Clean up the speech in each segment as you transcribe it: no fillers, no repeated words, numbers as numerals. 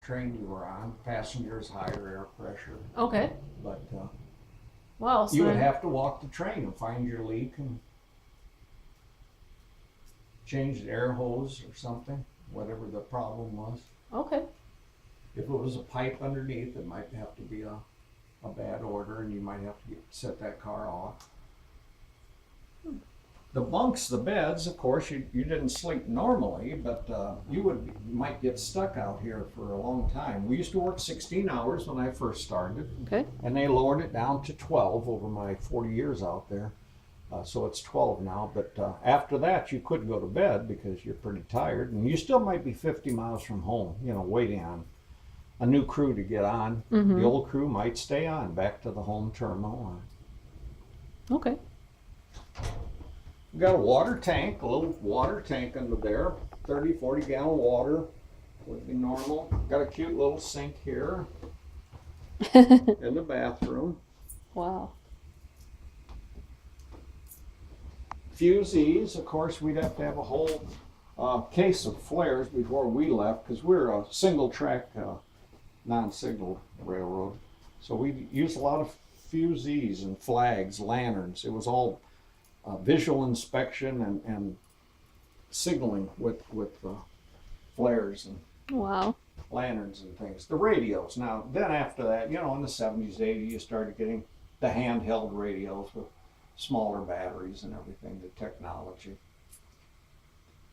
train you were on. Passengers, higher air pressure. Okay. But Wow. So you would then- have to walk the train and find your leak and change the air hose or something, whatever the problem was. Okay. If it was a pipe underneath, it might have to be a bad order, and you might have to set that car off. The bunks, the beds, of course, you didn't sleep normally, but you might get stuck out here for a long time. We used to work 16 hours when I first started, Okay. and they lowered it down to 12 over my 40 years out there. So it's 12 now, but after that you couldn't go to bed because you're pretty tired, and you still might be 50 miles from home, waiting on a new crew to get on. The old crew might stay on back to the home terminal. Okay. We got a water tank, a little water tank under there, 30, 40 gallon water would be normal. Got a cute little sink here in the bathroom. Wow. Fusees, of course, we'd have to have a whole case of flares before we left because we're a single track non-signal railroad. So we used a lot of fusees and flags, lanterns. It was all visual inspection and signaling with flares and Wow. lanterns and things. The radios. Now, then after that, in the 70s, 80s, you started getting the handheld radios with smaller batteries and everything, the technology.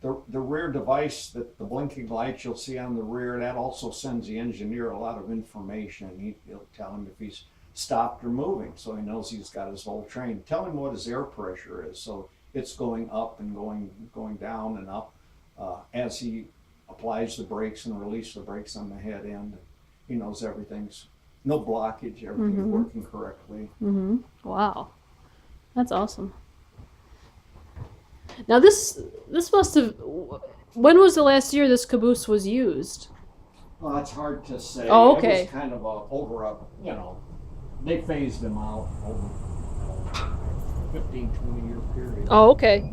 The rear device, the blinking lights you'll see on the rear, that also sends the engineer a lot of information. He'll tell him if he's stopped or moving, so he knows he's got his whole train. Tell him what his air pressure is, so it's going up and going down and up as he applies the brakes and releases the brakes on the head end. He knows everything's no blockage, everything's working correctly. Wow. That's awesome. Now this must have. When was the last year this caboose was used? Well, it's hard to say. Oh, okay. It was kind of they phased them out over 15, 20-year period. Oh, okay.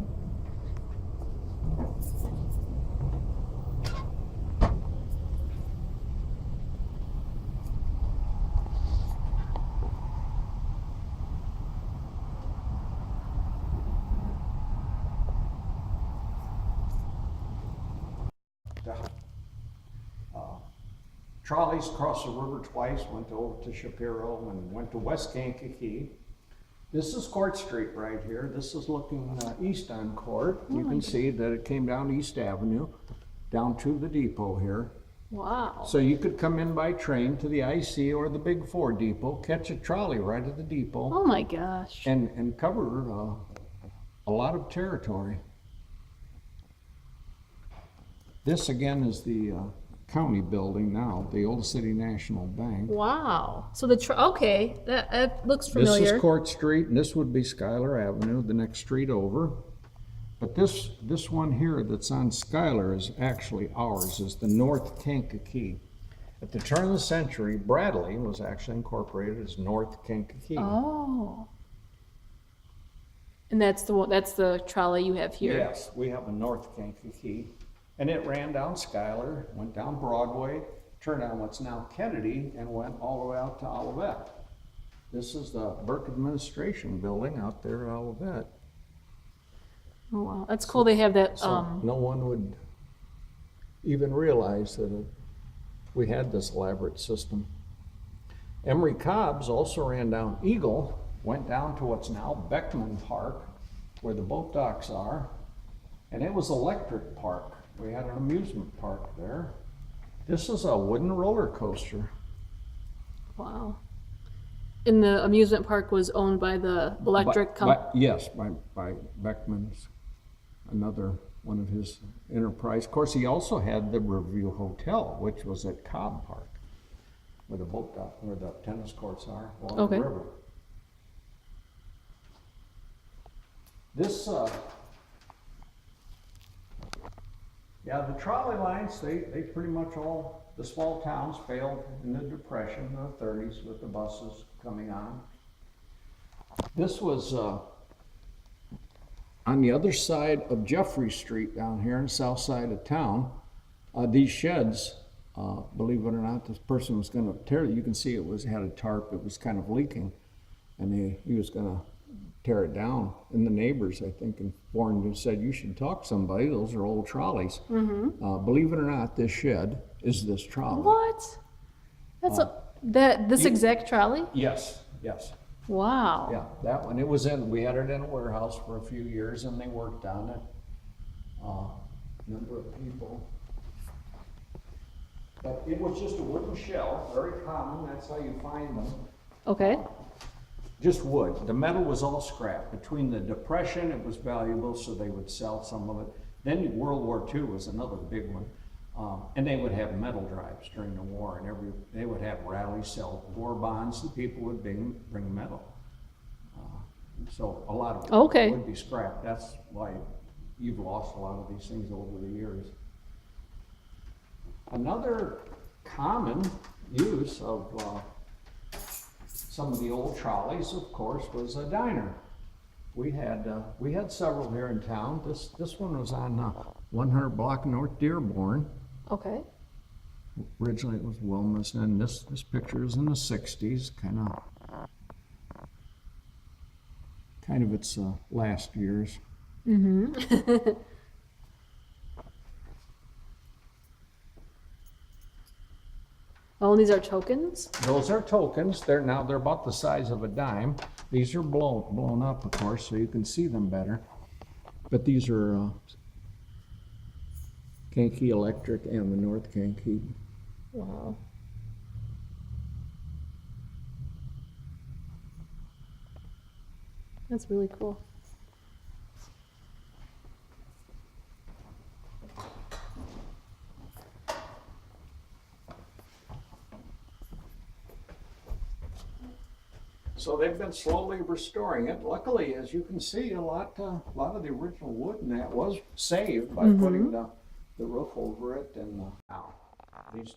Trolleys crossed the river twice, went over to Shapiro and went to West Kankakee. This is Court Street right here. This is looking east on Court. You can see that it came down East Avenue, down to the depot here. Wow. So you could come in by train to the IC or the Big Four depot, catch a trolley right at the depot, Oh my gosh. and cover a lot of territory. This again is the county building now, the old City National Bank. Wow. So okay, that looks This familiar. is Court Street, and this would be Schuyler Avenue, the next street over. But this one here that's on Schuyler is actually ours, is the North Kankakee. At the turn of the century, Bradley was actually incorporated as North Kankakee. Oh. And that's the trolley you have here. Yes, we have a North Kankakee. And it ran down Schuyler, went down Broadway, turned on what's now Kennedy, and went all the way out to Olivet. This is the Burke Administration Building out there at Olivet. Oh wow, that's cool. They have that. So no one would even realize that we had this elaborate system. Emory Cobb's also ran down Eagle, went down to what's now Beckman Park, where the boat docks are, and it was Electric Park. We had an amusement park there. This is a wooden roller coaster. Wow. And the amusement park was owned by the electric company. Yes, by Beckman's, another one of his enterprise. Of course, he also had the Riverview Hotel, which was at Cobb Park, where the boat dock, where the tennis courts are along the river. This, the trolley lines, they pretty much all, the small towns failed in the Depression in the 30s with the buses coming on. This was on the other side of Jeffrey Street down here in the south side of town. These sheds believe it or not, this person was going to tear it. You can see had a tarp. It was kind of leaking, and he was going to tear it down. And the neighbors, I think, informed and said, you should talk to somebody. Those are old trolleys. Believe it or not, this shed is this trolley. What? That's this exact trolley? Yes, yes. Wow. Yeah, that one. We had it in a warehouse for a few years, and they worked on it. Number of people. But it was just a wooden shell, very common. That's how you find them. Okay. Just wood. The metal was all scrap. Between the Depression, it was valuable, so they would sell some of it. Then World War II was another big one. And they would have metal drives during the war, and they would have rallies sell war bonds, and people would bring metal. So a lot of it would be scrap. That's why you've lost a lot of these things over the years. Another common use of some of the old trolleys, of course, was a diner. We had several here in town. This one was on 100 block North Dearborn. Okay. Originally it was Wilma's, and this picture is in the 60s, kind of its last years. Oh, and these are tokens? Those are tokens. They're about the size of a dime. These are blown up, of course, so you can see them better. But these are Kankakee Electric and the North Kankakee. Wow. That's really cool. So they've been slowly restoring it. Luckily, as you can see, a lot of the original wood in that was saved by putting the roof over it. And now these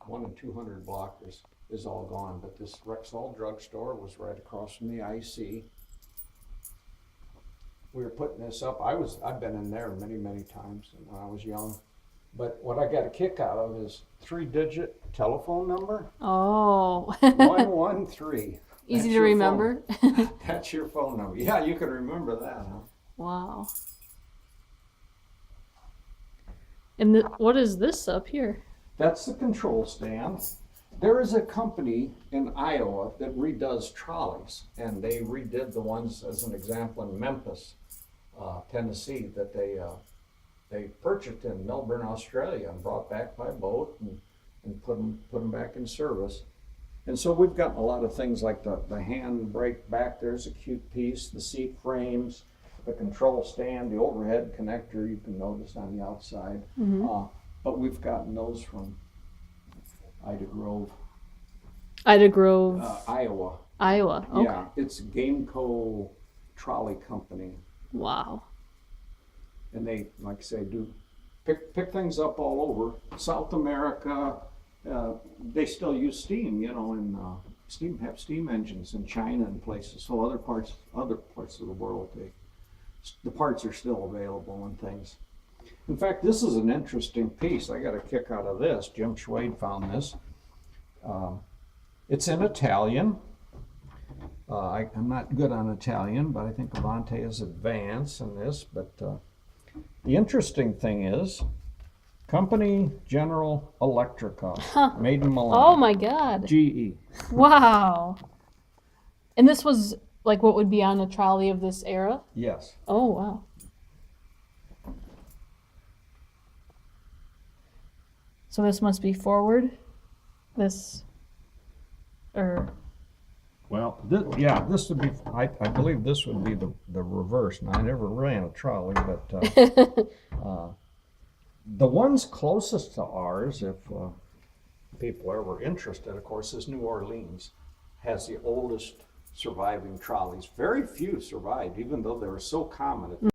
1 and 200 block is all gone. But this Rexall drugstore was right across from the IC. We were putting this up. I've been in there many times when I was young. But what I got a kick out of is 3-digit telephone number. Oh. 113. Easy to remember. That's your phone number. Yeah, you can remember that, huh? Wow. And what is this up here? That's the control stand. There is a company in Iowa that redoes trolleys, and they redid the ones, as an example, in Memphis, Tennessee, that they purchased in Melbourne, Australia, and brought back by boat and put them back in service. And so we've gotten a lot of things like the hand brake back there's a cute piece, the seat frames, the control stand, the overhead connector you can notice on the outside. But we've gotten those from Ida Grove, Iowa. Iowa. Okay. Yeah, it's Gameco Trolley Company. Wow. And they, like I say, do pick things up all over South America. They still use steam, and have steam engines in China and places. So other parts of the world, the parts are still available and things. In fact, this is an interesting piece. I got a kick out of this. Jim Schwade found this. It's in Italian. I'm not good on Italian, but I think Avante is advanced in this. But the interesting thing is, Company General Electrica, made in Milan. Oh my God. GE. Wow. And this was like what would be on a trolley of this era? Yes. Oh, wow. So this must be forward? This, or? Well, this would be, I believe this would be the reverse. Now, I never ran a trolley, but the ones closest to ours, if people are ever interested, of course, is New Orleans. Has the oldest surviving trolleys. Very few survived, even though they were so common at